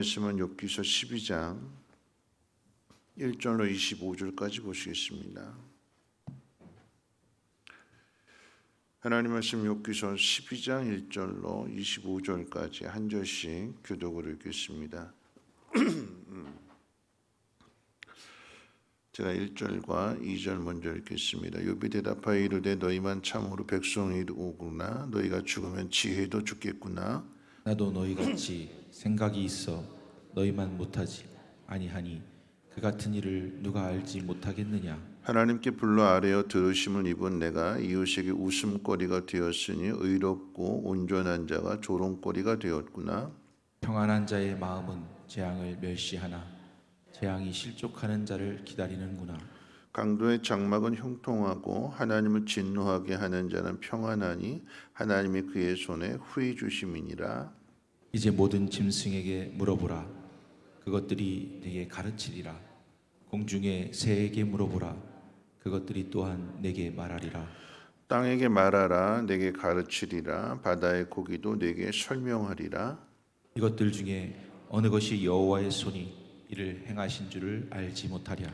말씀은 욥기서 12장 1절로 25절까지 보시겠습니다. 하나님 말씀 욥기서 12장 1절로 25절까지 한 절씩 교독으로 읽겠습니다. 제가 1절과 2절 먼저 읽겠습니다. 욥이 대답하여 이르되 너희만 참으로 백성이 오구나. 너희가 죽으면 지혜도 죽겠구나. 나도 너희같이 생각이 있어 너희만 못하지 아니하니 그 같은 일을 누가 알지 못하겠느냐. 하나님께 불러 아뢰어 들으심을 입은 내가 이웃에게 웃음거리가 되었으니 의롭고 온전한 자가 조롱거리가 되었구나. 평안한 자의 마음은 재앙을 멸시하나 재앙이 실족하는 자를 기다리는구나. 강도의 장막은 형통하고 하나님을 진노하게 하는 자는 평안하니 하나님이 그의 손에 후히 주심이니라. 이제 모든 짐승에게 물어보라. 그것들이 내게 가르치리라. 공중의 새에게 물어보라. 그것들이 또한 내게 말하리라. 땅에게 말하라. 내게 가르치리라. 바다의 고기도 내게 설명하리라. 이것들 중에 어느 것이 여호와의 손이 이를 행하신 줄을 알지 못하랴.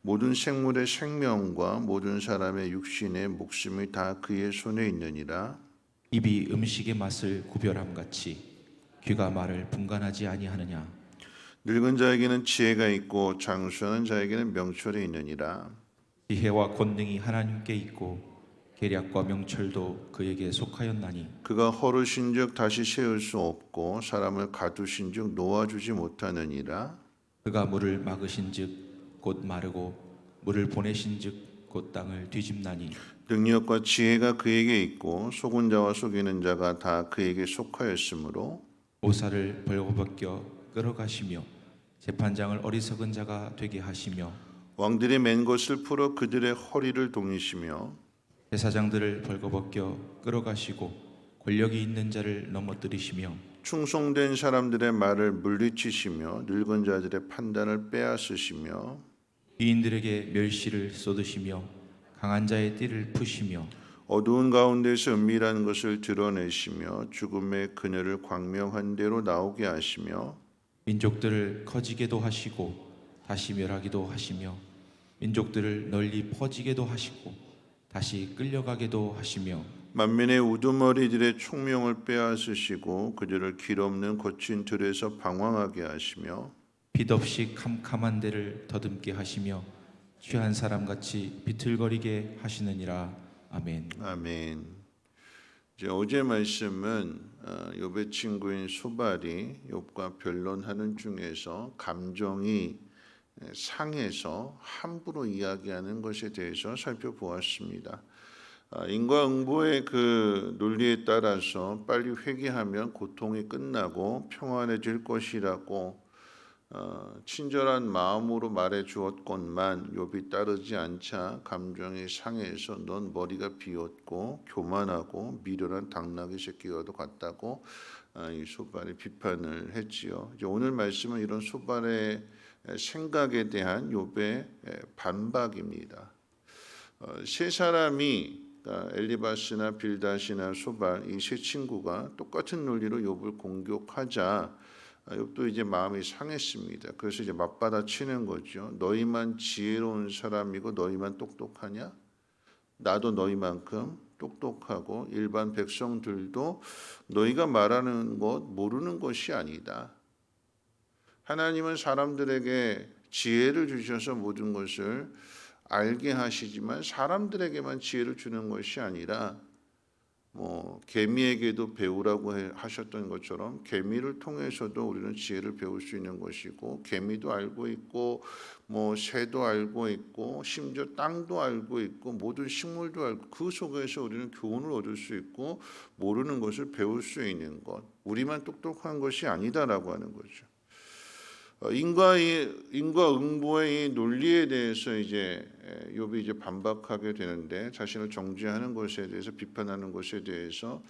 모든 생물의 생명과 모든 사람의 육신의 목숨이 다 그의 손에 있느니라. 입이 음식의 맛을 구별함 같이 귀가 말을 분간하지 아니하느냐. 늙은 자에게는 지혜가 있고 장수하는 자에게는 명철이 있느니라. 지혜와 권능이 하나님께 있고 계략과 명철도 그에게 속하였나니 그가 허르신즉 다시 세울 수 없고 사람을 가두신즉 놓아주지 못하느니라. 그가 물을 막으신즉 곧 마르고 물을 보내신즉 곧 땅을 뒤집나니 능력과 지혜가 그에게 있고 속은 자와 속이는 자가 다 그에게 속하였으므로 오사를 벌거벗겨 끌어가시며 재판장을 어리석은 자가 되게 하시며 왕들이 맨 것을 풀어 그들의 허리를 동이시며 제사장들을 벌거벗겨 끌어가시고 권력이 있는 자를 넘어뜨리시며 충성된 사람들의 말을 물리치시며 늙은 자들의 판단을 빼앗으시며 위인들에게 멸시를 쏟으시며 강한 자의 띠를 푸시며 어두운 가운데서 은밀한 것을 드러내시며 죽음의 그늘을 광명한 대로 나오게 하시며 민족들을 커지게도 하시고 다시 멸하기도 하시며 민족들을 널리 퍼지게도 하시고 다시 끌려가게도 하시며 만민의 우두머리들의 총명을 빼앗으시고 그들을 길 없는 거친 들에서 방황하게 하시며 빛 없이 캄캄한 데를 더듬게 하시며 취한 사람같이 비틀거리게 하시느니라. 아멘. 아멘. 이제 어제 말씀은 욥의 친구인 소발이 욥과 변론하는 중에서 감정이 상해서 함부로 이야기하는 것에 대해서 살펴보았습니다. 인과응보의 그 논리에 따라서 빨리 회개하면 고통이 끝나고 평안해질 것이라고 친절한 마음으로 말해 주었건만 욥이 따르지 않자 감정이 상해서 넌 머리가 비었고 교만하고 미련한 당나귀 새끼와도 같다고 이 소발이 비판을 했지요. 이제 오늘 말씀은 이런 소발의 생각에 대한 욥의 반박입니다. 세 사람이 엘리바스나 빌닷이나 소발 이 세 친구가 똑같은 논리로 욥을 공격하자 욥도 이제 마음이 상했습니다. 그래서 이제 맞받아치는 거죠. 너희만 지혜로운 사람이고 너희만 똑똑하냐? 나도 너희만큼 똑똑하고 일반 백성들도 너희가 말하는 것 모르는 것이 아니다. 하나님은 사람들에게 지혜를 주셔서 모든 것을 알게 하시지만 사람들에게만 지혜를 주는 것이 아니라 개미에게도 배우라고 하셨던 것처럼 개미를 통해서도 우리는 지혜를 배울 수 있는 것이고 개미도 알고 있고 새도 알고 있고 심지어 땅도 알고 있고 모든 식물도 알고 그 속에서 우리는 교훈을 얻을 수 있고 모르는 것을 배울 수 있는 것 우리만 똑똑한 것이 아니다라고 하는 거죠. 인과응보의 이 논리에 대해서 이제 욥이 이제 반박하게 되는데 자신을 정죄하는 것에 대해서 비판하는 것에 대해서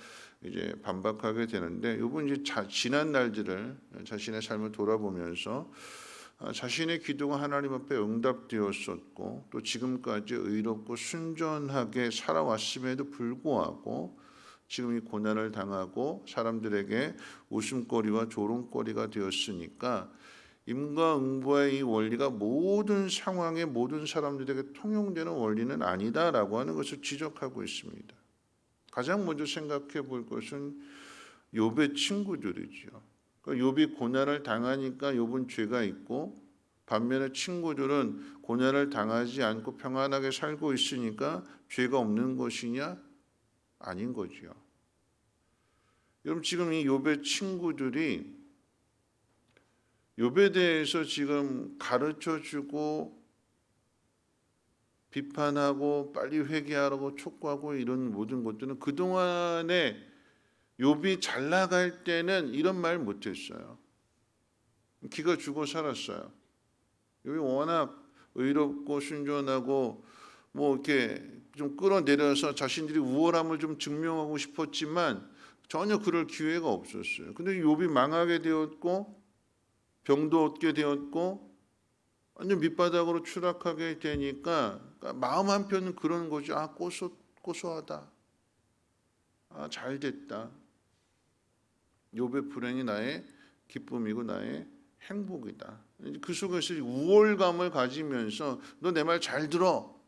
이제 반박하게 되는데 욥은 이제 지난 날들을 자신의 삶을 돌아보면서 자신의 기도가 하나님 앞에 응답되었었고 또 지금까지 의롭고 순전하게 살아왔음에도 불구하고 지금 이 고난을 당하고 사람들에게 웃음거리와 조롱거리가 되었으니까 인과응보의 이 원리가 모든 상황에 모든 사람들에게 통용되는 원리는 아니다라고 하는 것을 지적하고 있습니다. 가장 먼저 생각해 볼 것은 욥의 친구들이죠. 그러니까 욥이 고난을 당하니까 욥은 죄가 있고 반면에 친구들은 고난을 당하지 않고 평안하게 살고 있으니까 죄가 없는 것이냐? 아닌 거죠. 여러분 지금 이 욥의 친구들이 욥에 대해서 지금 가르쳐주고 비판하고 빨리 회개하라고 촉구하고 이런 모든 것들은 그동안에 욥이 잘 나갈 때는 이런 말 못했어요. 기가 죽어 살았어요. 욥이 워낙 의롭고 순전하고 뭐 이렇게 좀 끌어내려서 자신들이 우월함을 좀 증명하고 싶었지만 전혀 그럴 기회가 없었어요. 근데 욥이 망하게 되었고 병도 얻게 되었고 완전 밑바닥으로 추락하게 되니까 마음 한편은 그런 거죠. 아 고소하다. 아 잘됐다. 욥의 불행이 나의 기쁨이고 나의 행복이다. 그 속에서 우월감을 가지면서 너 내 말 잘 들어.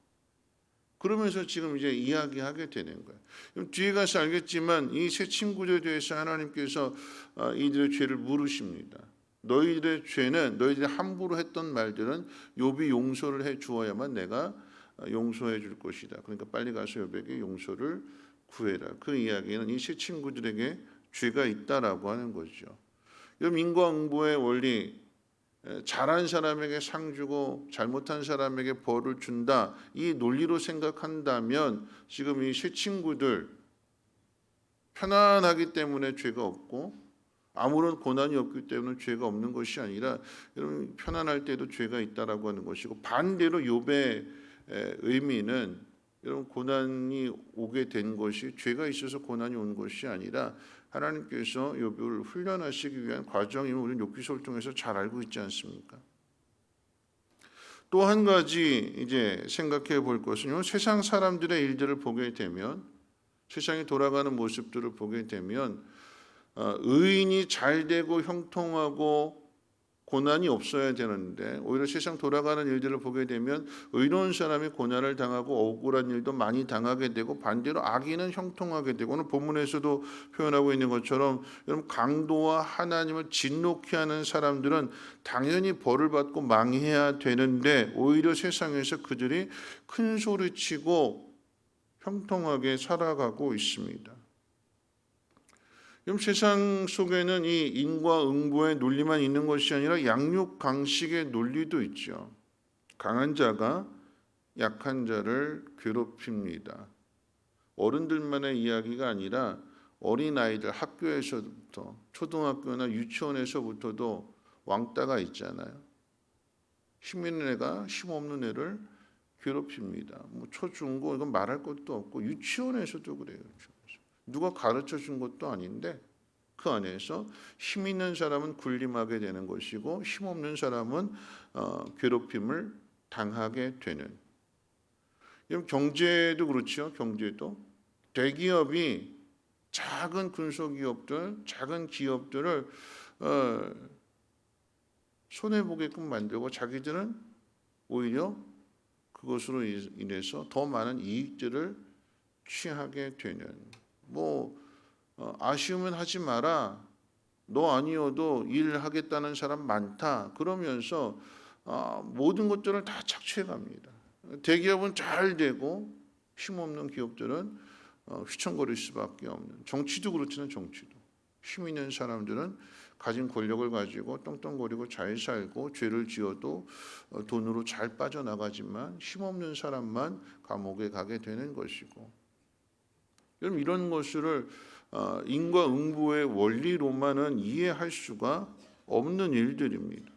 그러면서 지금 이제 이야기하게 되는 거예요. 그럼 뒤에 가서 알겠지만 이 세 친구들에 대해서 하나님께서 이들의 죄를 물으십니다. 너희들의 죄는 너희들이 함부로 했던 말들은 욥이 용서를 해 주어야만 내가 용서해 줄 것이다. 그러니까 빨리 가서 욥에게 용서를 구해라. 그 이야기는 이 세 친구들에게 죄가 있다라고 하는 거죠. 여러분 인과응보의 원리, 잘한 사람에게 상 주고 잘못한 사람에게 벌을 준다. 이 논리로 생각한다면 지금 이 세 친구들 편안하기 때문에 죄가 없고 아무런 고난이 없기 때문에 죄가 없는 것이 아니라 여러분 편안할 때도 죄가 있다라고 하는 것이고 반대로 욥의 의미는 여러분 고난이 오게 된 것이 죄가 있어서 고난이 온 것이 아니라 하나님께서 욥을 훈련하시기 위한 과정임을 우리는 욥기서를 통해서 잘 알고 있지 않습니까? 또 한 가지 이제 생각해 볼 것은요. 세상 사람들의 일들을 보게 되면 세상이 돌아가는 모습들을 보게 되면 의인이 잘 되고 형통하고 고난이 없어야 되는데 오히려 세상 돌아가는 일들을 보게 되면 의로운 사람이 고난을 당하고 억울한 일도 많이 당하게 되고 반대로 악인은 형통하게 되고 오늘 본문에서도 표현하고 있는 것처럼 여러분 강도와 하나님을 진노케 하는 사람들은 당연히 벌을 받고 망해야 되는데 오히려 세상에서 그들이 큰 소리치고 형통하게 살아가고 있습니다. 그럼 세상 속에는 이 인과응보의 논리만 있는 것이 아니라 양육강식의 논리도 있죠. 강한 자가 약한 자를 괴롭힙니다. 어른들만의 이야기가 아니라 어린아이들 학교에서부터 초등학교나 유치원에서부터도 왕따가 있잖아요. 힘 있는 애가 힘 없는 애를 괴롭힙니다. 뭐 초중고 이건 말할 것도 없고 유치원에서도 그래요. 누가 가르쳐 준 것도 아닌데 그 안에서 힘 있는 사람은 군림하게 되는 것이고 힘 없는 사람은 괴롭힘을 당하게 되는. 경제도 그렇죠. 경제도 대기업이 작은 군소기업들, 작은 기업들을 손해보게끔 만들고 자기들은 오히려 그것으로 인해서 더 많은 이익들을 취하게 되는. 아쉬우면 하지 마라. 너 아니어도 일하겠다는 사람 많다. 그러면서 모든 것들을 다 착취해 갑니다. 대기업은 잘 되고 힘없는 기업들은 휘청거릴 수밖에 없는. 정치도 그렇지는 정치도. 힘 있는 사람들은 가진 권력을 가지고 떵떵거리고 잘 살고 죄를 지어도 돈으로 잘 빠져나가지만 힘없는 사람만 감옥에 가게 되는 것이고. 여러분 이런 것을 인과응보의 원리로만은 이해할 수가 없는 일들입니다.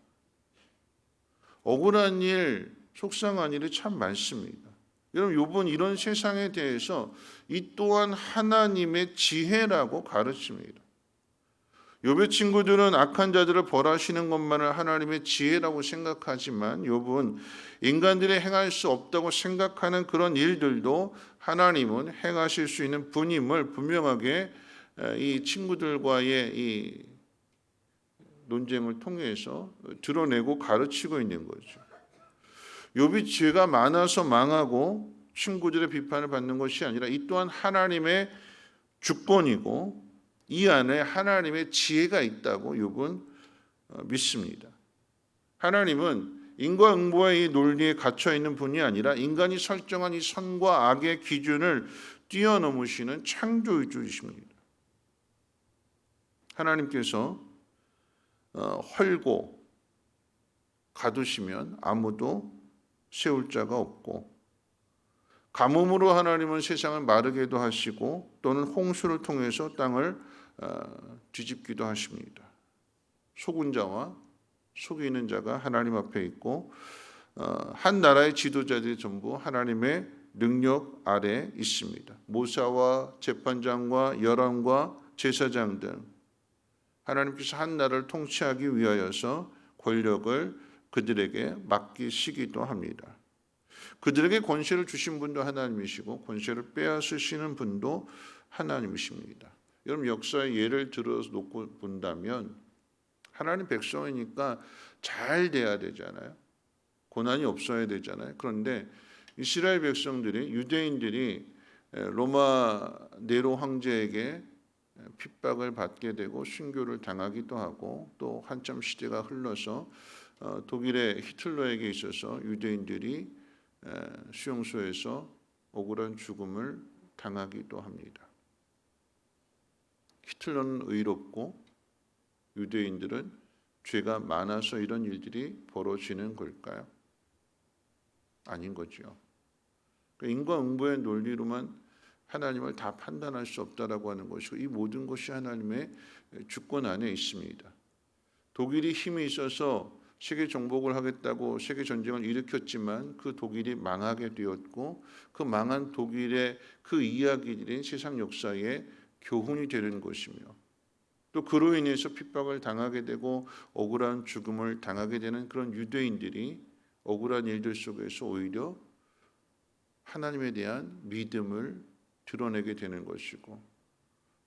억울한 일, 속상한 일이 참 많습니다. 여러분 욥은 이런 세상에 대해서 이 또한 하나님의 지혜라고 가르칩니다. 욥의 친구들은 악한 자들을 벌하시는 것만을 하나님의 지혜라고 생각하지만 욥은 인간들이 행할 수 없다고 생각하는 그런 일들도 하나님은 행하실 수 있는 분임을 분명하게 이 친구들과의 이 논쟁을 통해서 드러내고 가르치고 있는 거죠. 욥이 죄가 많아서 망하고 친구들의 비판을 받는 것이 아니라 이 또한 하나님의 주권이고 이 안에 하나님의 지혜가 있다고 욥은 믿습니다. 하나님은 인과응보의 이 논리에 갇혀 있는 분이 아니라 인간이 설정한 이 선과 악의 기준을 뛰어넘으시는 창조주이십니다. 하나님께서 헐고 가두시면 아무도 세울 자가 없고, 가뭄으로 하나님은 세상을 마르게도 하시고 또는 홍수를 통해서 땅을 뒤집기도 하십니다. 속은 자와 속이는 자가 하나님 앞에 있고 한 나라의 지도자들이 전부 하나님의 능력 아래 있습니다. 모사와 재판장과 열왕과 제사장 등 하나님께서 한 나라를 통치하기 위하여서 권력을 그들에게 맡기시기도 합니다. 그들에게 권세를 주신 분도 하나님이시고 권세를 빼앗으시는 분도 하나님이십니다. 여러분, 역사의 예를 들어서 놓고 본다면 하나님 백성이니까 잘 돼야 되잖아요. 고난이 없어야 되잖아요. 그런데 이스라엘 백성들이, 유대인들이 로마 네로 황제에게 핍박을 받게 되고 순교를 당하기도 하고, 또 한참 시대가 흘러서 독일의 히틀러에게 있어서 유대인들이 수용소에서 억울한 죽음을 당하기도 합니다. 히틀러는 의롭고 유대인들은 죄가 많아서 이런 일들이 벌어지는 걸까요? 아닌 거죠. 인과응보의 논리로만 하나님을 다 판단할 수 없다라고 하는 것이고, 이 모든 것이 하나님의 주권 안에 있습니다. 독일이 힘이 있어서 세계 정복을 하겠다고 세계 전쟁을 일으켰지만 그 독일이 망하게 되었고, 그 망한 독일의 그 이야기들이 세상 역사의 교훈이 되는 것이며, 또 그로 인해서 핍박을 당하게 되고 억울한 죽음을 당하게 되는 그런 유대인들이 억울한 일들 속에서 오히려 하나님에 대한 믿음을 드러내게 되는 것이고,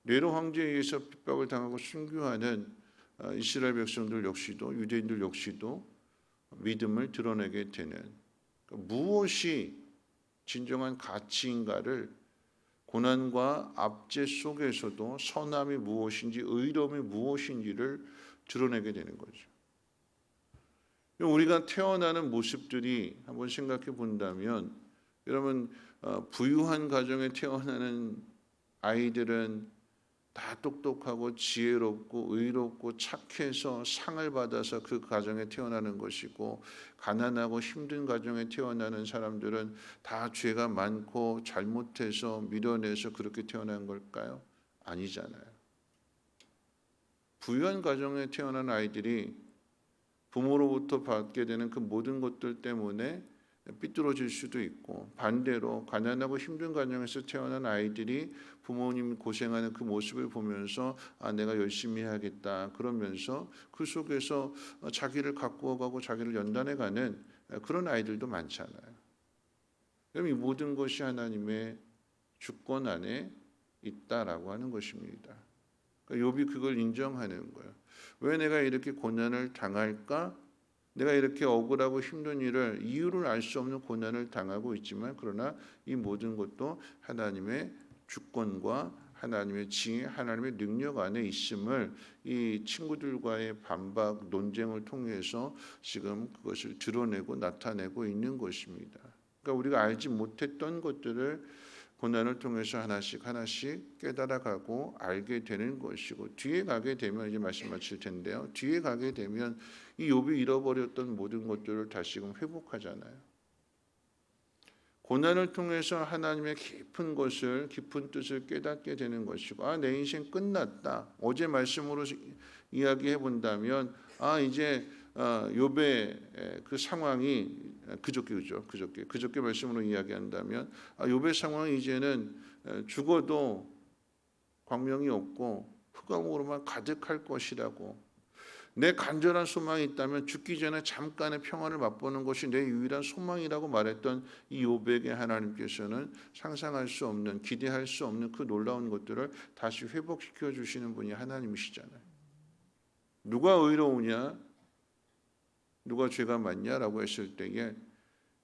네로 황제에 의해서 핍박을 당하고 순교하는 이스라엘 백성들 역시도, 유대인들 역시도 믿음을 드러내게 되는, 무엇이 진정한 가치인가를 고난과 압제 속에서도 선함이 무엇인지, 의로움이 무엇인지를 드러내게 되는 거죠. 우리가 태어나는 모습들이 한번 생각해 본다면, 여러분, 부유한 가정에 태어나는 아이들은 다 똑똑하고 지혜롭고 의롭고 착해서 상을 받아서 그 가정에 태어나는 것이고, 가난하고 힘든 가정에 태어나는 사람들은 다 죄가 많고 잘못해서 밀어내서 그렇게 태어난 걸까요? 아니잖아요. 부유한 가정에 태어난 아이들이 부모로부터 받게 되는 그 모든 것들 때문에 삐뚤어질 수도 있고, 반대로 가난하고 힘든 가정에서 태어난 아이들이 부모님 고생하는 그 모습을 보면서 내가 열심히 해야겠다 그러면서 그 속에서 자기를 가꾸어가고 자기를 연단해가는 그런 아이들도 많잖아요. 그럼 이 모든 것이 하나님의 주권 안에 있다라고 하는 것입니다. 그러니까 욥이 그걸 인정하는 거예요. 왜 내가 이렇게 고난을 당할까? 내가 이렇게 억울하고 힘든 일을, 이유를 알 수 없는 고난을 당하고 있지만, 그러나 이 모든 것도 하나님의 주권과 하나님의 지혜, 하나님의 능력 안에 있음을 이 친구들과의 반박 논쟁을 통해서 지금 그것을 드러내고 나타내고 있는 것입니다. 그러니까 우리가 알지 못했던 것들을 고난을 통해서 하나씩 깨달아가고 알게 되는 것이고, 뒤에 가게 되면, 이제 말씀 마칠 텐데요, 뒤에 가게 되면 이 욥이 잃어버렸던 모든 것들을 다시금 회복하잖아요. 고난을 통해서 하나님의 깊은 뜻을 깨닫게 되는 것이고, 내 인생 끝났다. 어제 말씀으로 이야기해 본다면, 이제 욥의 그 상황이 그저께 말씀으로 이야기한다면, 욥의 상황이 이제는 죽어도 광명이 없고 흑암으로만 가득할 것이라고. 내 간절한 소망이 있다면 죽기 전에 잠깐의 평안을 맛보는 것이 내 유일한 소망이라고 말했던 이 욥에게 하나님께서는 상상할 수 없는, 기대할 수 없는 그 놀라운 것들을 다시 회복시켜 주시는 분이 하나님이시잖아요. 누가 의로우냐, 누가 죄가 많냐라고 했을 때에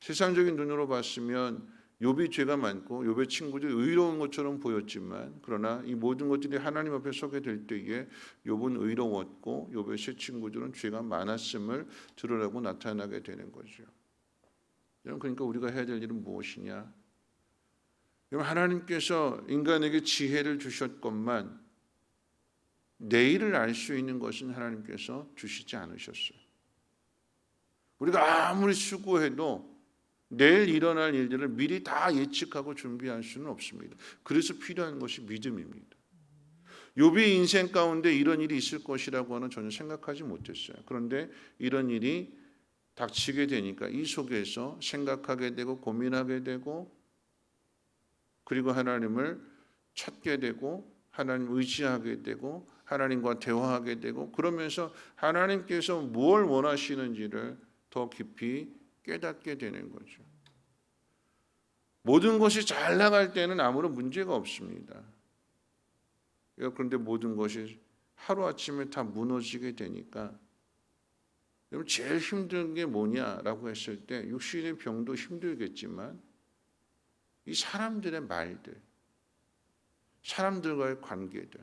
세상적인 눈으로 봤으면 욥이 죄가 많고 욥의 친구들이 의로운 것처럼 보였지만, 그러나 이 모든 것들이 하나님 앞에 서게 될 때에 욥은 의로웠고 욥의 세 친구들은 죄가 많았음을 드러내고 나타나게 되는 거죠. 여러분, 그러니까 우리가 해야 될 일은 무엇이냐? 여러분, 하나님께서 인간에게 지혜를 주셨건만 내일을 알 수 있는 것은 하나님께서 주시지 않으셨어요. 우리가 아무리 수고해도 내일 일어날 일들을 미리 다 예측하고 준비할 수는 없습니다. 그래서 필요한 것이 믿음입니다. 욥이 인생 가운데 이런 일이 있을 것이라고는 전혀 생각하지 못했어요. 그런데 이런 일이 닥치게 되니까 이 속에서 생각하게 되고 고민하게 되고, 그리고 하나님을 찾게 되고 하나님 의지하게 되고 하나님과 대화하게 되고, 그러면서 하나님께서 무엇을 원하시는지를 더 깊이 깨닫게 되는 거죠. 모든 것이 잘 나갈 때는 아무런 문제가 없습니다. 그런데 모든 것이 하루아침에 다 무너지게 되니까, 여러분, 제일 힘든 게 뭐냐라고 했을 때 육신의 병도 힘들겠지만 이 사람들의 말들, 사람들과의 관계들.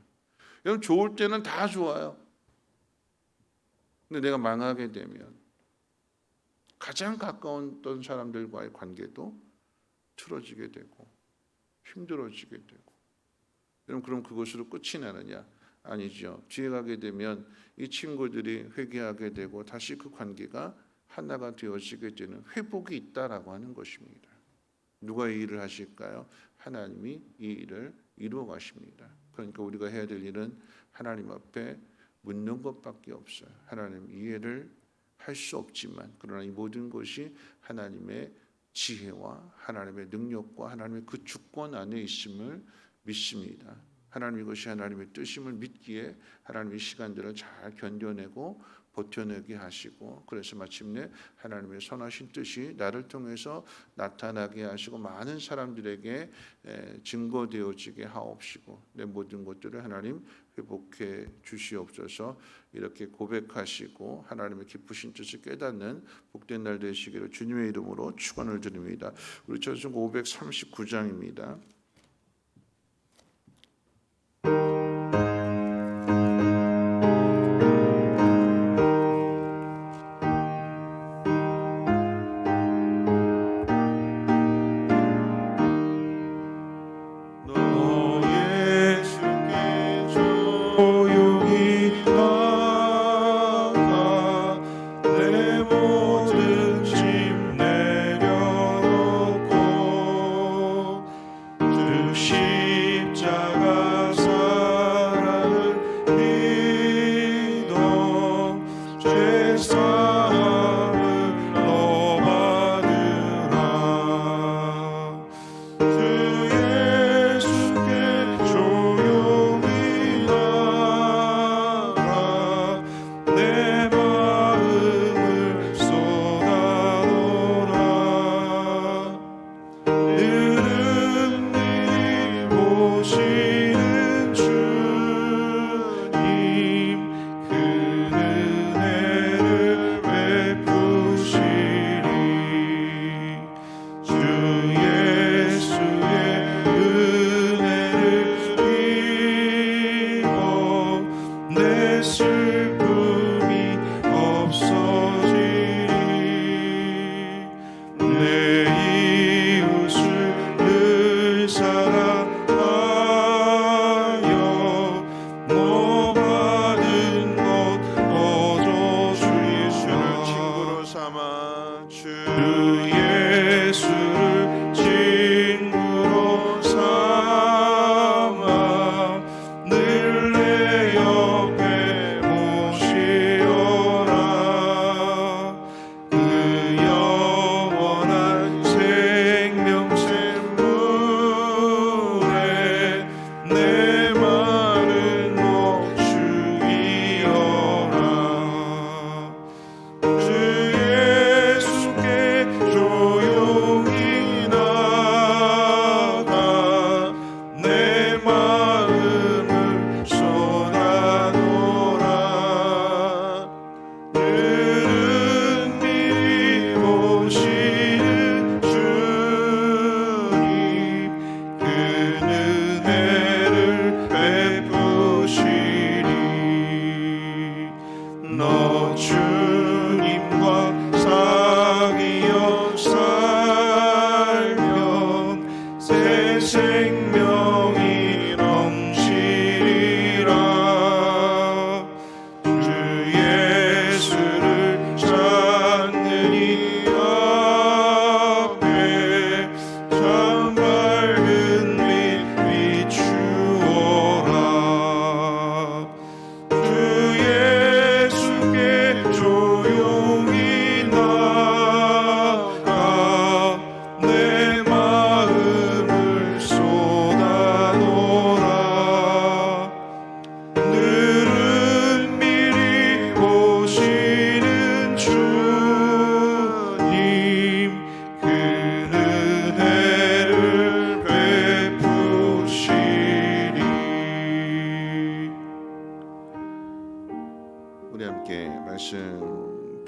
여러분, 좋을 때는 다 좋아요. 근데 내가 망하게 되면 가장 가까운 사람들과의 관계도 틀어지게 되고 힘들어지게 되고. 여러분, 그럼 그것으로 끝이 나느냐? 아니죠. 뒤에 가게 되면 이 친구들이 회개하게 되고 다시 그 관계가 하나가 되어지게 되는 회복이 있다라고 하는 것입니다. 누가 이 일을 하실까요? 하나님이 이 일을 이루어 가십니다. 그러니까 우리가 해야 될 일은 하나님 앞에 묻는 것밖에 없어요. 하나님, 이해를 할 수 없지만 그러나 이 모든 것이 하나님의 지혜와 하나님의 능력과 하나님의 그 주권 안에 있음을 믿습니다. 하나님, 이것이 하나님의 뜻임을 믿기에 하나님의 시간들을 잘 견뎌내고 버텨내게 하시고, 그래서 마침내 하나님의 선하신 뜻이 나를 통해서 나타나게 하시고 많은 사람들에게 증거되어지게 하옵시고, 내 모든 것들을 하나님 회복해 주시옵소서. 이렇게 고백하시고 하나님의 기쁘신 뜻을 깨닫는 복된 날 되시기를 주님의 이름으로 축원을 드립니다. 우리 찬송 539장입니다.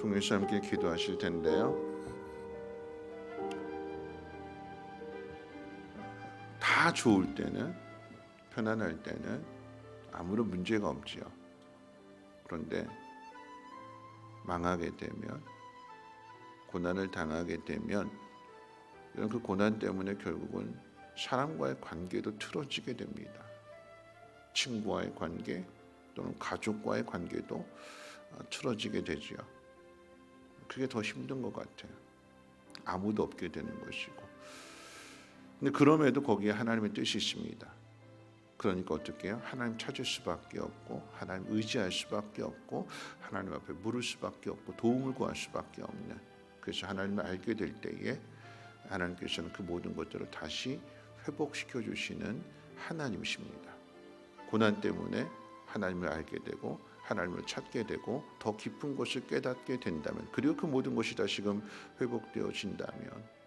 통해서 함께 기도하실 텐데요. 다 좋을 때는, 편안할 때는 아무런 문제가 없지요. 그런데 망하게 되면, 고난을 당하게 되면 이런 그 고난 때문에 결국은 사람과의 관계도 틀어지게 됩니다. 친구와의 관계 또는 가족과의 관계도 틀어지게 되지요. 그게 더 힘든 것 같아요. 아무도 없게 되는 것이고. 근데 그럼에도 거기에 하나님의 뜻이 있습니다. 그러니까 어떻게 해요? 하나님 찾을 수밖에 없고, 하나님 의지할 수밖에 없고, 하나님 앞에 물을 수밖에 없고, 도움을 구할 수밖에 없는. 그래서 하나님을 알게 될 때에 하나님께서는 그 모든 것들을 다시 회복시켜 주시는 하나님이십니다. 고난 때문에 하나님을 알게 되고 하나님을 찾게 되고 더 깊은 것을 깨닫게 된다면, 그리고 그 모든 것이 다시금 회복되어진다면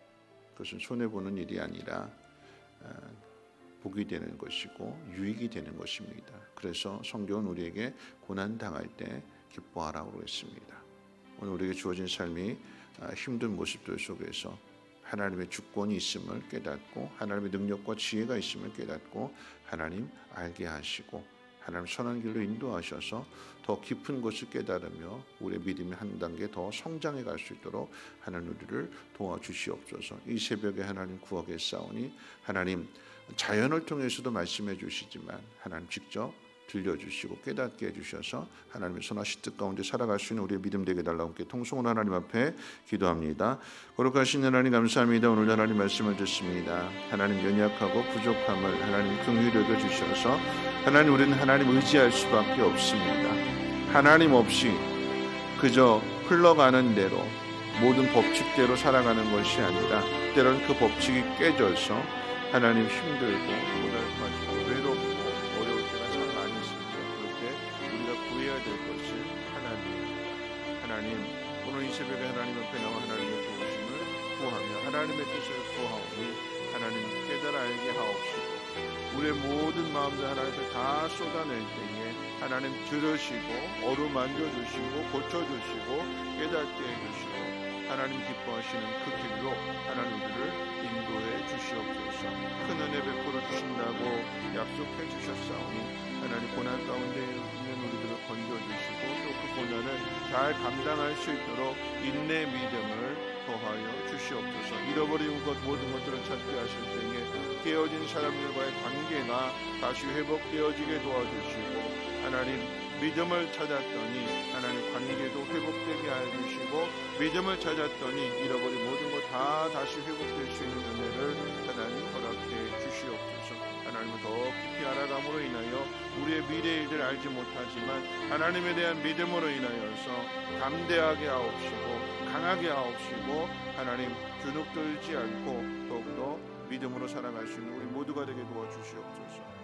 그것은 손해보는 일이 아니라 복이 되는 것이고 유익이 되는 것입니다. 그래서 성경은 우리에게 고난 당할 때 기뻐하라고 했습니다. 오늘 우리에게 주어진 삶이 힘든 모습들 속에서 하나님의 주권이 있음을 깨닫고, 하나님의 능력과 지혜가 있음을 깨닫고, 하나님 알게 하시고 하나님 선한 길로 인도하셔서 더 깊은 것을 깨달으며 우리의 믿음이 한 단계 더 성장해 갈 수 있도록 하나님 우리를 도와주시옵소서. 이 새벽에 하나님 구하겠사오니, 하나님 자연을 통해서도 말씀해 주시지만 하나님 직접 들려주시고 깨닫게 해주셔서 하나님의 선하신 뜻 가운데 살아갈 수 있는 우리의 믿음 되게 달라고 함께 통성으로 하나님 앞에 기도합니다. 거룩하신 하나님 감사합니다. 오늘 하나님 말씀을 듣습니다. 하나님 연약하고 부족함을 하나님 긍휼히 여겨 주셔서 하나님 우리는 하나님 의지할 수밖에 없습니다. 하나님 없이 그저 흘러가는 대로 모든 법칙대로 살아가는 것이 아니라 때로는 그 법칙이 깨져서 하나님 힘들고 고달파지고 외롭고 어려울 때가 참 많이 있습니다. 그럴 때 우리가 구해야 될 것은 하나님입니다. 하나님, 오늘 이 새벽에 하나님 앞에 나와 하나님의 도우심을 구하며 하나님의 뜻을 구하오니 하나님 깨달아 알게 하옵시고 우리의 모든 마음들 하나님 앞에 다 쏟아낼 때에 하나님 들으시고 어루만져 주시고 고쳐주시고 깨닫게 해주시고 하나님 기뻐하시는 그 길로 하나님 우리를 인도해 주시옵소서. 큰 은혜 베풀어 주신다고 약속해 주셨사오니 하나님 고난 가운데 있는 우리들을 건져주시고 또 그 고난을 잘 감당할 수 있도록 인내 믿음을 더하여 주시옵소서. 잃어버린 것 모든 것들을 찾게 하실 때에 깨어진 사람들과의 관계가 다시 회복되어지게 도와주시고 하나님 믿음을 찾았더니 하나님 관계도 회복되게 해주시고 믿음을 찾았더니 잃어버린 모든 것 다 다시 회복될 수 있는 은혜를 하나님 허락해 주시옵소서. 하나님을 더 깊이 알아감으로 인하여 우리의 미래의 일을 알지 못하지만 하나님에 대한 믿음으로 인하여서 담대하게 하옵시고 강하게 하옵시고 하나님 주눅들지 않고 더욱더 믿음으로 살아갈 수 있는 우리 모두가 되게 도와주시옵소서.